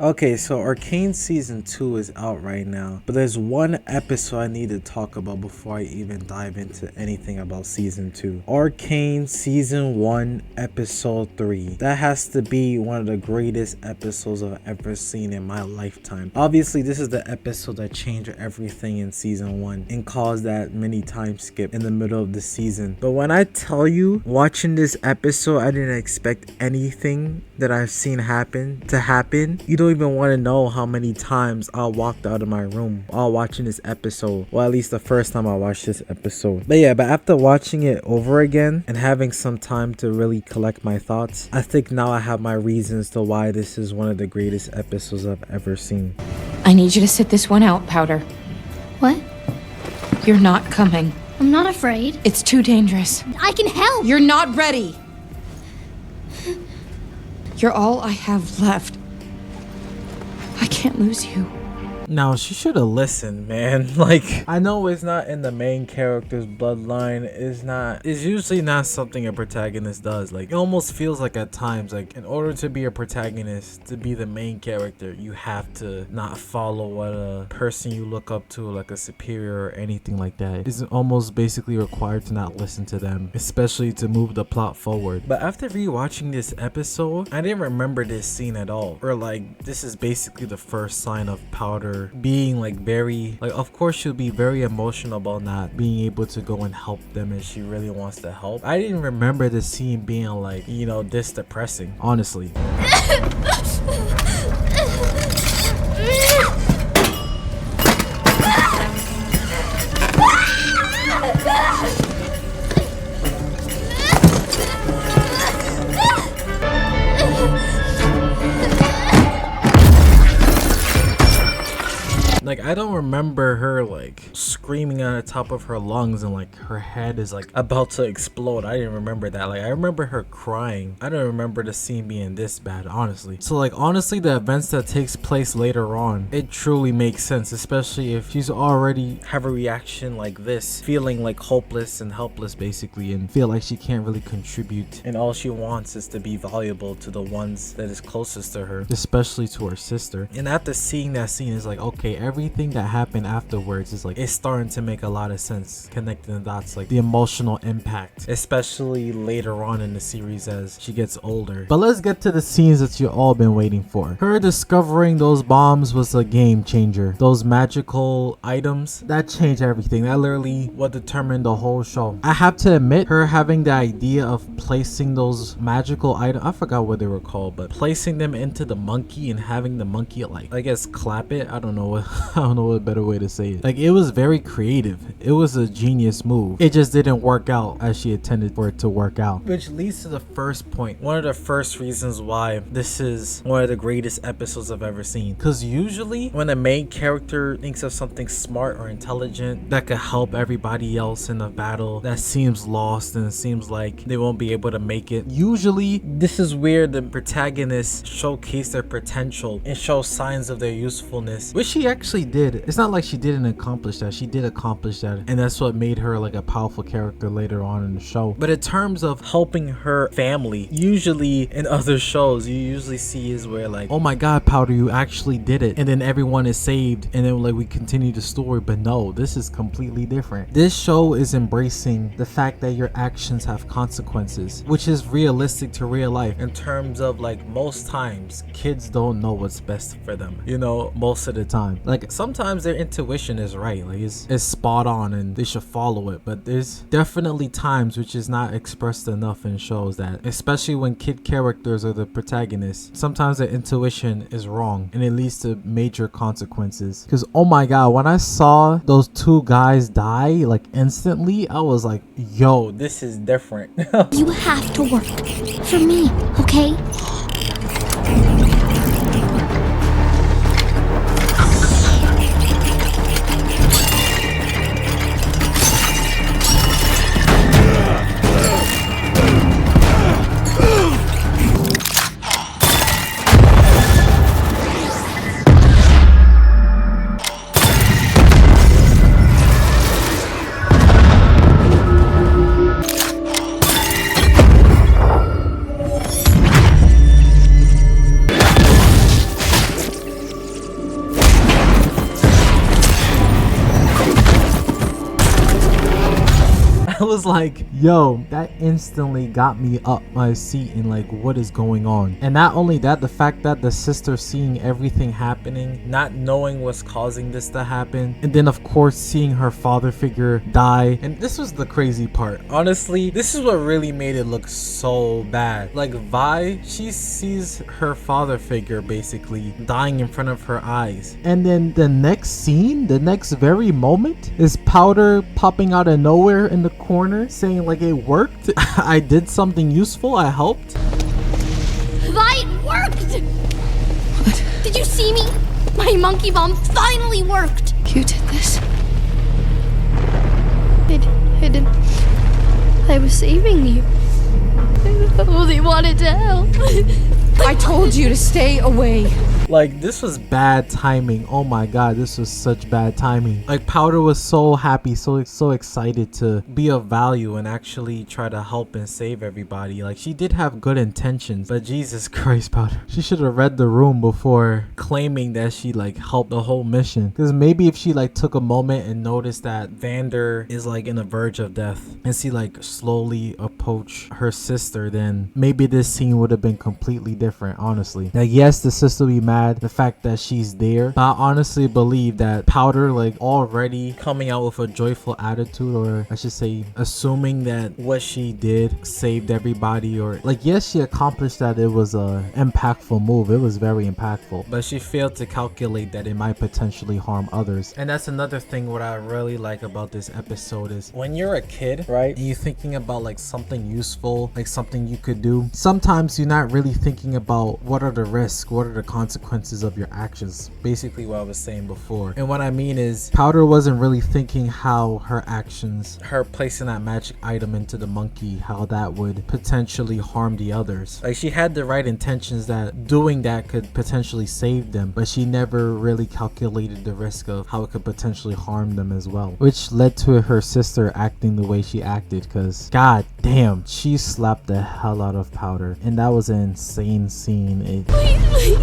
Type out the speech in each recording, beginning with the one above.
Okay, so Arcane Season 2 is out right now, but there's one episode I need to talk about before I even dive into anything about Season 2. Arcane Season 1, Episode 3. That has to be one of the greatest episodes I've ever seen in my lifetime. Obviously, this is the episode that changed everything in Season 1 and caused that mini time skip in the middle of the season. But when I tell you, watching this episode, I didn't expect anything that I've seen happen to happen. You don't even want to know how many times I walked out of my room while watching this episode. Well, at least the first time I watched this episode. But after watching it over again and having some time to really collect my thoughts, I think now I have my reasons to why this is one of the greatest episodes I've ever seen. I need you to sit this one out, Powder. What? You're not coming. I'm not afraid. It's too dangerous. I can help. You're not ready. You're all I have left. I can't lose you. Now, she should have listened, man. Like, I know it's not in the main character's bloodline. It's usually not something a protagonist does. Like, it almost feels like at times, like, in order to be a protagonist, to be the main character, you have to not follow what a person you look up to, like a superior or anything like that. It's almost basically required to not listen to them, especially to move the plot forward. But after rewatching this episode, I didn't remember this scene at all. Or, like, this is basically the first sign of Powder being like very, like, of course she'll be very emotional about not being able to go and help them, and she really wants to help. I didn't remember the scene being like, you know, this depressing, honestly. Like, I don't remember her like screaming at the top of her lungs and like her head is like about to explode. I didn't remember that. Like, I remember her crying. I don't remember the scene being this bad, honestly. So like, honestly, the events that takes place later on, it truly makes sense, especially if she's already have a reaction like this, feeling like hopeless and helpless basically, and feel like she can't really contribute, and all she wants is to be valuable to the ones that is closest to her, especially to her sister. And after seeing that scene, it's like, okay, everything that happened afterwards is like, it's starting to make a lot of sense, connecting the dots, like the emotional impact, especially later on in the series as she gets older. But let's get to the scenes that you've all been waiting for. Her discovering those bombs was a game changer. Those magical items, that changed everything. That literally what determined the whole show. I have to admit, her having the idea of placing those magical items, I forgot what they were called, but placing them into the monkey and having the monkey, like, I guess clap it, I don't know what better way to say it. Like, it was very creative. It was a genius move. It just didn't work out as she intended for it to work out. Which leads to the first point. One of the first reasons why this is one of the greatest episodes I've ever seen. Because usually when a main character thinks of something smart or intelligent that could help everybody else in a battle that seems lost and it seems like they won't be able to make it, usually this is where the protagonists showcase their potential and show signs of their usefulness, which she actually did. It's not like she didn't accomplish that. She did accomplish that, and that's what made her like a powerful character later on in the show. But in terms of helping her family, usually in other shows you usually see is where like, oh my god, Powder, you actually did it, and then everyone is saved, and then like we continue the story. But no, this is completely different. This show is embracing the fact that your actions have consequences, which is realistic to real life in terms of like, most times kids don't know what's best for them, you know, most of the time. Like, sometimes their intuition is right, like it's spot on and they should follow it, but there's definitely times which is not expressed enough in shows, that especially when kid characters are the protagonists, sometimes their intuition is wrong and it leads to major consequences. Because oh my god, when I saw those two guys die like instantly, I was like, yo, this is different. You have to work for me, okay? was like, yo, that instantly got me up my seat and like, what is going on? And not only that, the fact that the sister seeing everything happening, not knowing what's causing this to happen, and then of course seeing her father figure die. And this was the crazy part. Honestly, this is what really made it look so bad. Like Vi, she sees her father figure basically dying in front of her eyes, and then the next scene, the next very moment, is Powder popping out of nowhere in the corner saying like, it worked. I did something useful, I helped. It worked! What? Did you see me? My monkey bomb finally worked! You did this? I didn't. I was saving you. I only wanted to help. I told you to stay away. Like, this was bad timing. Oh my god, this was such bad timing. Like, Powder was so happy, so excited to be of value and actually try to help and save everybody. Like, she did have good intentions, but Jesus Christ, Powder, she should have read the room before claiming that she like helped the whole mission. Because maybe if she like took a moment and noticed that Vander is like in the verge of death and she like slowly approach her sister, then maybe this scene would have been completely different, honestly. Like, yes, the sister will be mad the fact that she's there, but I honestly believe that Powder like already coming out with a joyful attitude, or I should say assuming that what she did saved everybody, or like, yes, she accomplished that. It was a impactful move, it was very impactful, but she failed to calculate that it might potentially harm others. And that's another thing what I really like about this episode is when you're a kid, right, and you're thinking about like something useful, like something you could do, sometimes you're not really thinking about what are the risks, what are the consequences of your actions. Basically what I was saying before. And what I mean is Powder wasn't really thinking how her actions, her placing that magic item into the monkey, how that would potentially harm the others. Like, she had the right intentions that doing that could potentially save them, but she never really calculated the risk of how it could potentially harm them as well, which led to her sister acting the way she acted. Because god damn, she slapped the hell out of Powder, and that was an insane scene.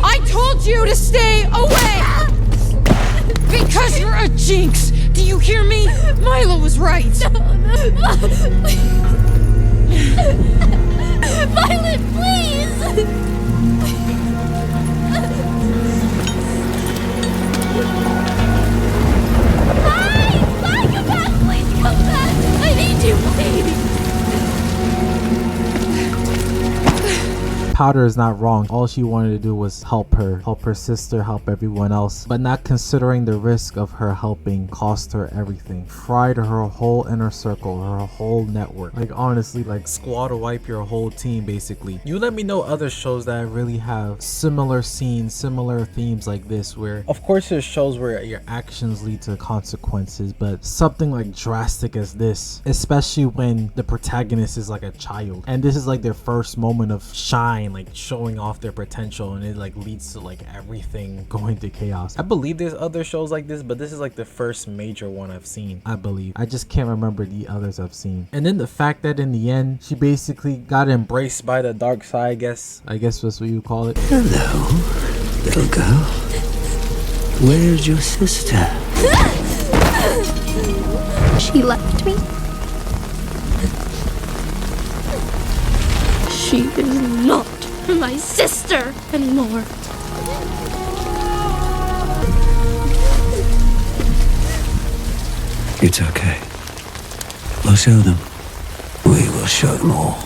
I told you to stay away! Because you're a jinx! Do you hear me? Milo was right! Violet, please! Hi! Come back! Please come back! I need you, please! Powder is not wrong. All she wanted to do was help her sister, help everyone else, but not considering the risk of her helping cost her everything. Fried her whole inner circle, her whole network. Like, honestly, like squad wipe your whole team basically. You let me know other shows that really have similar scenes, similar themes like this, where of course there's shows where your actions lead to consequences, but something like drastic as this, especially when the protagonist is like a child and this is like their first moment of shine, like showing off their potential, and it like leads to like everything going to chaos. I believe there's other shows like this, but this is like the first major one I've seen. I believe, I just can't remember the others I've seen. And then the fact that in the end she basically got embraced by the dark side, I guess that's what you call it. Hello, little girl. Where's your sister? She left me. She is not my sister anymore. It's okay. We'll show them. We will show them all.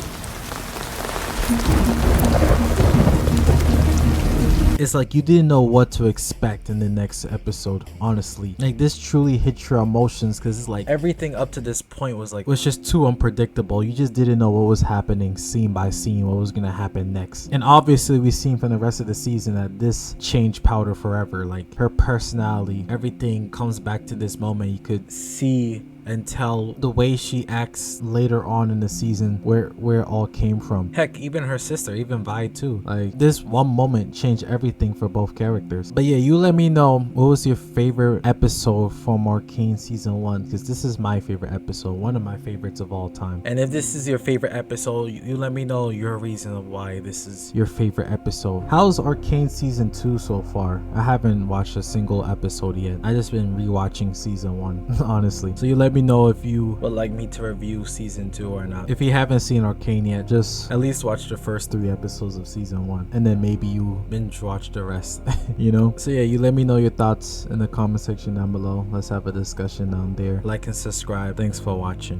It's like you didn't know what to expect in the next episode, honestly. Like, this truly hit your emotions, because it's like everything up to this point was just too unpredictable. You just didn't know what was happening scene by scene, what was gonna happen next. And obviously we've seen from the rest of the season that this changed Powder forever. Like, her personality, everything comes back to this moment. You could see and tell the way she acts later on in the season where it all came from. Heck, even her sister, even Vi too. Like, this one moment changed everything for both characters. But yeah, you let me know what was your favorite episode from Arcane season 1, because this is my favorite episode, one of my favorites of all time. And if this is your favorite episode, you let me know your reason of why this is your favorite episode. How's Arcane season 2 so far? I haven't watched a single episode yet. I just been rewatching season 1 honestly. So you let let me know if you would like me to review season 2 or not. If you haven't seen Arcane yet, just at least watch the first 3 episodes of season 1, and then maybe you binge watch the rest. You know? So yeah, you let me know your thoughts in the comment section down below. Let's have a discussion down there. Like and subscribe. Thanks for watching.